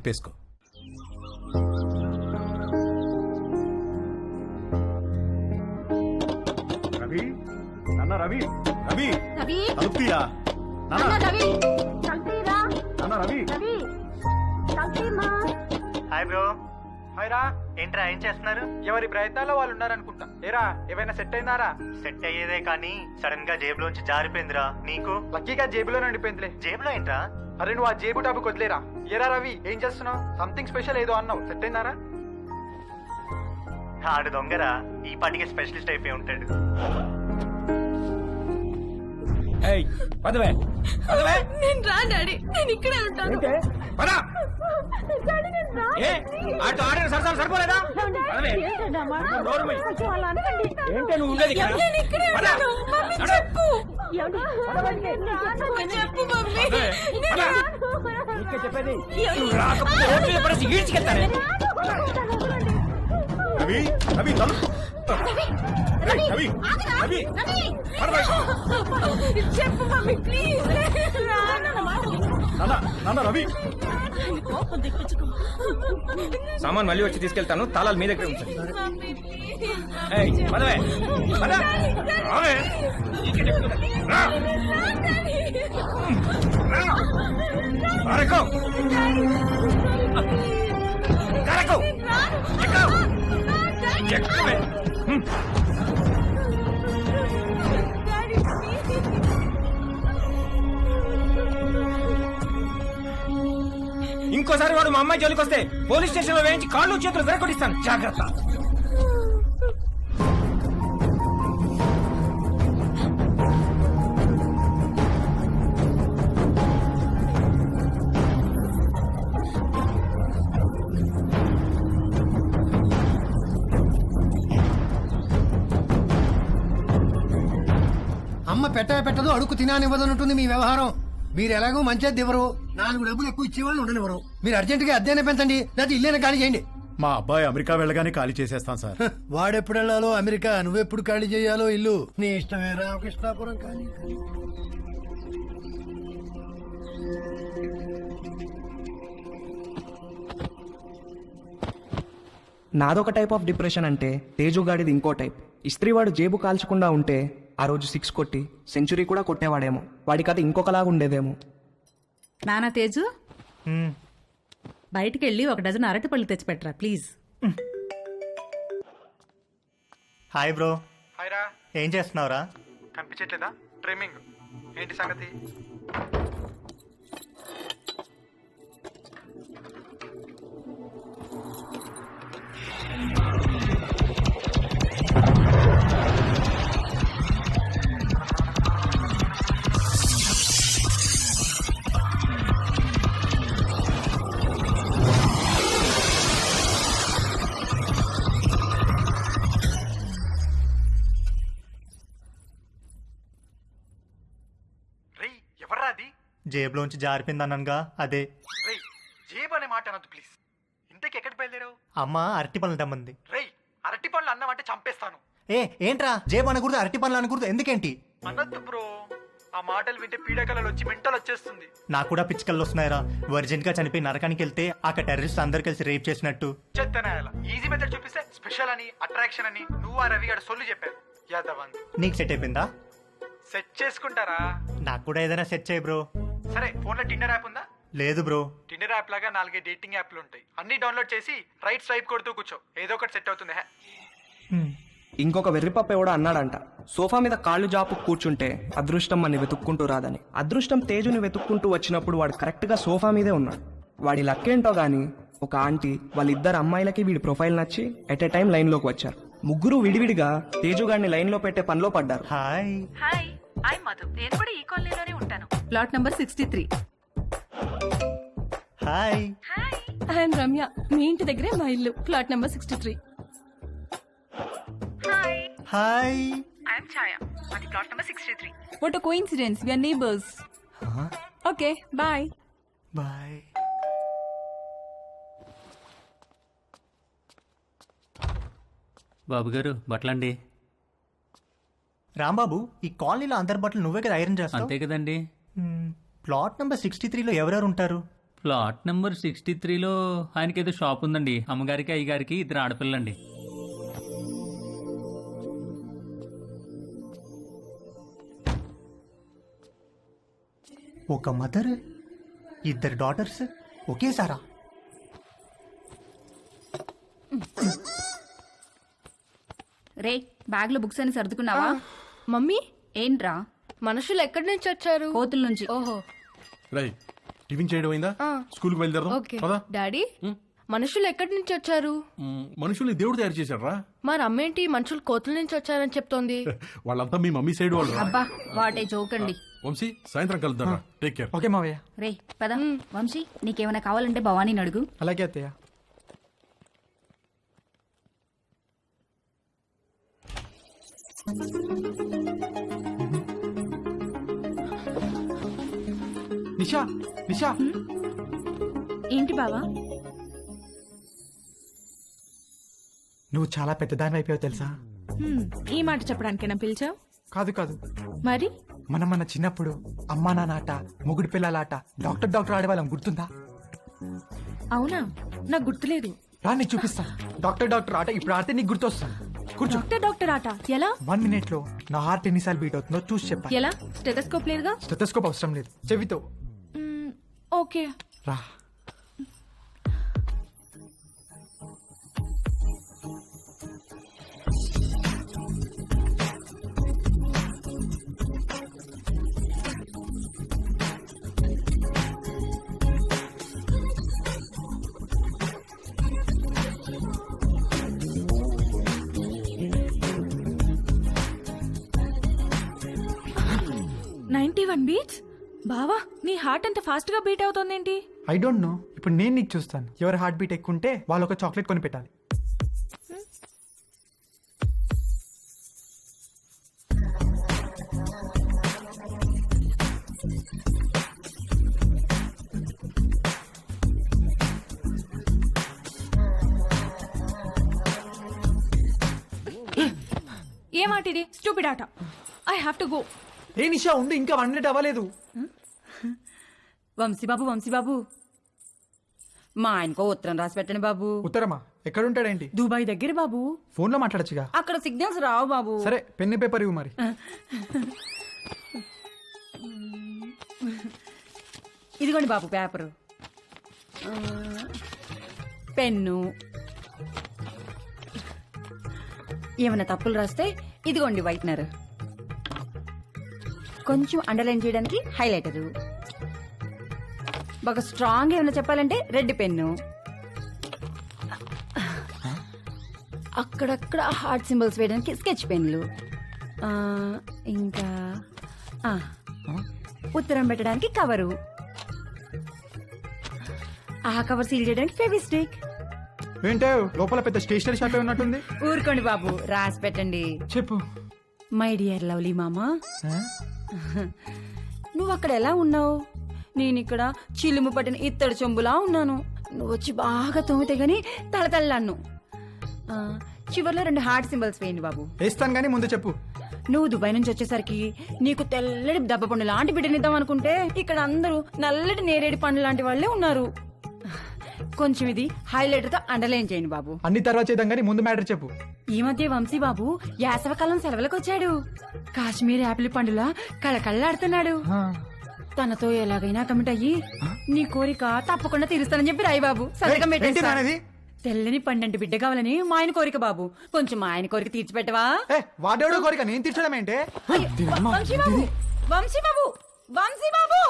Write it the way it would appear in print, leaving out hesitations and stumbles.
విప్పేసుకో. రవి నాన్న, రవి రవి రవి తలుపుతీయా నాన్న, రవి చల్తీరా నాన్న రవి. రవి చల్తీమా. Hi bro. హాయ్ రా. ఏంట్రా ఏం చేస్తున్నారు? ఎవరి ప్రయత్నాల్లో వాళ్ళు ఉన్నారనుకుంటా. ఏరా ఏమైనా సెట్ అయిందారా? సెట్ అయ్యేదే కానీ సడన్ గా జేబులోంచి జారిపోయిందిరా. నీకు? లక్కీగా జేబులో నడిపోయిందిలే. జేబులో ఏంట్రా? అరే నువ్వు ఆ జేబు టాపిక్ వదిలేరా. ఏరా రవి ఏం చేస్తున్నావు? సంథింగ్ స్పెషల్ ఏదో అన్నావు, సెట్ అయిందారా? ఆడు దొంగరా, ఈ పాటికి స్పెషలిస్ట్ అయిపోయి ఉంటాడు. ఏయ్ పదవే పదవే. నేను రా డాడీ, నేను ఇక్కడే ఉంటాను. పద. డాడీ నేను రా. ఏ ఆటో ఆడిన సరసాలు సరిపోలేదా? పదవే. నోరు మూయి. ఏంటే నువ్వు ఉండేది ఇక్కడ? నేను ఇక్కడే పద. ఉంటాను. మమ్మీ నడు. చెప్పు. చెప్పు మమ్మీ. పద. నేను పద. రాను. నీకే చెప్పేది. నువ్వు రాకపోతే ఓట్లు చెప్పేసి ఈడ్చుకెళ్తానే. రవి రవి తలుపు. రవి, రవి ఆగురా. రవి రవి. పదవే. చెప్పు మమ్మీ ప్లీజ్. నాన్న నాన్న రవి. సామాన్ మళ్ళీ వచ్చి తీసుకెళ్తాను, తాళాలు మీ దగ్గర ఉంచండి. Mummy please. ఏయ్ పదవే పద. రావే. నీకే చెప్తున్నా. రా. రా. అరకు. కరకు. ఎక్కు. ఎక్కువే. ఇంకోసారి వాడు మా అమ్మాయి జోలికి వస్తే పోలీస్ స్టేషన్ లో వేయించి కాళ్ళు చేతులు విరగొట్టిస్తాను, జాగ్రత్త. అమ్మ పెట్టదు అడుగు తినానివ్వదన్నట్టుంది మీ వ్యవహారం. మీరు ఎలాగో మంచిది ఇవ్వరు, 4 డబ్బులు ఎక్కువ ఇచ్చేవాళ్ళు ఉండనివ్వరు. మీరు అర్జెంటుగా అద్దెనే పెంచండి, లేకపోతే ఇల్లేనే ఖాళీ చేయండి. మా అబ్బాయి అమెరికా వెళ్ళగానే ఖాళీ చేసేస్తాం సార్. వాడెప్పుడు వెళ్ళాలో అమెరికా, నువ్వెప్పుడు ఖాళీ చేయాలో ఇల్లు నీ ఇష్టమే. రామకృష్ణాపురం ఖాళీ. నాదొక టైప్ ఆఫ్ డిప్రెషన్ అంటే తేజుగాడిది ఇంకో టైప్. ఇస్త్రీవాడు జేబు కాల్చకుండా ఉంటే ఆ రోజు 6 కొట్టి సెంచురీ కూడా కొట్టేవాడేమో. వాడి కథ ఇంకొకలాగా ఉండేదేమో. నానా తేజు, బయటికెళ్ళి 1 డజన్ అరటిపళ్ళు తెచ్చిపెట్టరా ప్లీజ్. Hi bro. హాయ్ రా. ఏం చేస్తున్నావురా? కనిపించట్లేదా? ట్రిమ్మింగ్. ఏంటి సంగతి? ఎవర్రా అది? జేబులోంచి జారిపోయిందన్నానుగా అదే. రేయ్ జేబు అనే మాట అనొద్దు ప్లీజ్. ఇంతకి ఎక్కడికి బయలుదేరావు? అమ్మ అరటి పనులు తెమ్మంది. రేయ్ అరటి పండ్లు అన్నావంటే చంపేస్తాను. ఏంట్రా జేబు అనకూడదు, అరటి పనులు అనకూడదు, ఎందుకేంటి? అనొద్దు బ్రో, ఆ మాటలు వింటే పీడకలలు వచ్చి మెంటల్ వచ్చేస్తుంది. నాకు కూడా పిచ్చికల్లో వస్తున్నాయిరా. వర్జెంట్ గా చనిపోయి నరకానికి వెళ్తే అక్కడ టెర్రరిస్ట్ అందరు కలిసి రేప్ చేసినట్టు. చెత్తనాయాల ఈజీ మెథడ్ చూపిస్తే స్పెషల్ అని, అట్రాక్షన్ అని నువ్వు ఆ రవి గారు సొల్లు చెప్పారు. యాదవ్ నీకు సెట్ అయిపోయిందా? సెట్ చేసుకుంటారా? నాకు కూడా ఏదైనా సెట్ చేయి బ్రో. సరే ఫోన్ లో టిండర్ యాప్ ఉందా? లేదు బ్రో. టిండర్ యాప్ లాగా 4 డేటింగ్ యాప్లు ఉంటాయి. అన్ని డౌన్లోడ్ చేసి రైట్ స్వైప్ కొడుతూ కూర్చో, ఏదో ఒకటి సెట్ అవుతుంది. ఇంకొక వెర్రిపప్ప ఎవడో అన్నాడంట, సోఫా మీద కాళ్ళు జాపు కూర్చుంటే అదృష్టం అని వెతుక్కుంటూ రాదని. అదృష్టం తేజుని వెతుక్కుంటూ వచ్చినప్పుడు వాడు కరెక్ట్ గా సోఫా మీదే ఉన్నాడు. వాడి లక్కేంటో గాని ఒక ఆంటీ వాళ్ళిద్దరు అమ్మాయిలకి వీడి ప్రొఫైల్ నచ్చి ఎట్ ఎ టైం లైన్ లోకి వచ్చారు. ముగ్గురు విడివిడిగా తేజుగాడిని లైన్ లో పెట్టే పనిలో పడ్డారు. హాయ్. Hi, I Madhu. నేను కూడా ఈ కాలనీలోనే ఉంటాను. Plot number 63. Hi. Hi, I'm Ramya. మీ ఇంటి దగ్గరే మా ఇల్లు, flat number 63. Hi, hi. I'm Chaya. అది plot number 63. What a coincidence, we are neighbours. Okay bye. Bye. Babu గారు బట్టలండి. రాంబాబు, ఈ కాలనీలో అందరి బట్టలు నువ్వే కదా ఐరన్ చేస్తావు? అంతే కదండి. ప్లాట్ నెంబర్ 63లో ఎవరెవరు ఉంటారు? ప్లాట్ నెంబర్ 63లో ఆయనకేదో షాప్ ఉందండి. అమ్మగారికి అయ్యగారికి 2 ఆడపిల్లండి. ఒక మదర్ 2 డాటర్స్ ఒకేసారా? రే బ్యాగ్ లో బుక్స్ అని సర్దుకున్నావా? మమ్మీ ఏంట్రా? మనుషులు ఎక్కడి నుంచి వచ్చారు? కోతుల నుంచి. ఓహో రై టిఫిన్ చేయడం అయిందా? స్కూల్కి బయలుదేరదాం. ఓకే పదా. డాడీ మనుషులు ఎక్కడి నుంచి వచ్చారు? మనుషుల్ని దేవుడు తయారు చేశాడు రా. మరి అమ్మేంటి మనుషులు కోతుల నుంచి వచ్చారని చెప్తోంది? వాళ్ళంతా మీ మమ్మీ సైడ్ వాళ్ళు రా. అబ్బా వాటే జోకండి. వంశీ సాయంత్రం కలుద్దాం. Take care. ఓకే మావయ్య. రే పద. వంశీ నీకేమైనా కావాలంటే భవానీని అడుగు. అలాగే అత్తయ్య. నిషా నిషా ఏంటి బావా? నువ్వు చాలా పెద్దదాని అయిపోయావు తెలుసా? ఈ మాట చెప్పడానికేనా పిలిచావు? కాదు కాదు, మరి మనం మన చిన్నప్పుడు అమ్మా నాన్న ఆట, మొగుడు పిల్లలాట, డాక్టర్ ఆడేవాళ్ళం, గుర్తుందా? అవునా, నాకు గుర్తులేదు. రా నీకు చూపిస్తా. డాక్టర్ ఆట ఇప్పుడు ఆడితే నీకు గుర్తొస్తా. కూర్చో. డాక్టర్ ఆట ఎలా? 1 minute లో నా హార్ట్ ఎన్నిసార్లు బీట్ అవుతుందో చూసి చెప్పా. ఎలా? స్టెథోస్కోప్ లేదుగా? స్టెథోస్కోప్ అవసరం లేదు, చెవితో. ఓకే రా. బీట్స్. బావా నీ హార్ట్ అంత ఫాస్ట్ గా బీట్ అవుతోందేంటి? I don't know. ఇప్పుడు నేను నీకు చూస్తాను. ఎవరి హార్ట్ బీట్ ఎక్కువ ఉంటే వాళ్ళు ఒక చాక్లెట్ కొని పెట్టాలి. ఏ మాట ఇది? స్టూపిడ్ ఆట. I have to go. ఏ నిషా ఉండు, ఇంకా 1 minute అవ్వలేదు. వంశీబాబు మా ఆయనకో ఉత్తరం రాసి పెట్టండి బాబు. ఉత్తరమా? ఎక్కడుంటాడేంటి? దుబాయ్ దగ్గర బాబు. ఫోన్ లో మాట్లాడచ్చుగా. అక్కడ సిగ్నల్స్ రావు బాబు. సరే పెన్ను పేపర్ ఇవ్వు మరి. ఇదిగోండి బాబు పేపరు, పెన్ను. ఏమైనా తప్పులు రాస్తే ఇదిగోండి వైట్నర్, కొంచెం అండర్లైన్ చేయడానికి హైలైటరు, బాగా స్ట్రాంగ్ ఏమైనా చెప్పాలంటే రెడ్ పెన్ను, అక్కడక్కడ హార్ట్ సింబల్స్ వేయడానికి స్కెచ్ పెన్లు, ఇంకా ఉత్తరం పెట్టడానికి కవరు, ఆ కవర్ సీల్ చేయడానికి ఫెవిస్టిక్. ఏంటో లోపల పెద్ద స్టేషనరీ షాప్ ఉన్నట్టుంది. ఊరుకోండి బాబు, రాసి పెట్టండి. చెప్పు. మై డియర్ లవ్లీ మామా, నువ్వు అక్కడ ఎలా ఉన్నావు? నేను ఇక్కడ చిలుము పట్టిన ఇత్తడి చెంబులా ఉన్నాను. నువ్వు వచ్చి బాగా తోమితే గాని తళతళ్ళాను. చివర్లో 2 హార్ట్ సింబల్స్ వేయండి బాబు. వేస్తాను గానీ ముందు చెప్పు. నువ్వు దుబాయ్ నుంచి వచ్చేసరికి నీకు తెల్లటి దెబ్బ పండు లాంటి బిడ్డనిద్దాం అనుకుంటే ఇక్కడ అందరూ నల్లటి నేరేడి పండు లాంటి వాళ్ళే ఉన్నారు. కొంచెం ఇది హైలైటర్ తో అండర్లైన్ చేయండి బాబు. అన్ని తర్వాత చేద్దాం కానీ ముందు మ్యాటర్ చెప్పు. ఈ మధ్య వంశీ బాబు వేసవకాలం సెలవులకు వచ్చాడు. కాశ్మీర్ యాపిల్ పండులా కళకళ్ళాడుతున్నాడు. తనతో ఎలాగైనా కమిట్ అయ్యి నీ కోరిక తప్పకుండా తీరుస్తానని చెప్పి రాయి బాబు. సంతకం పెట్టేస్తా. తెల్లని పండంటి బిడ్డ కావాలని మా ఆయన కోరిక బాబు. కొంచెం మా ఆయన కోరిక తీర్చిపెట్టవా? వాడేవాడో కోరిక నేను తీర్చడం ఏంటే? వంశీ బాబు, వంశీ బాబు, వంశీ బాబు.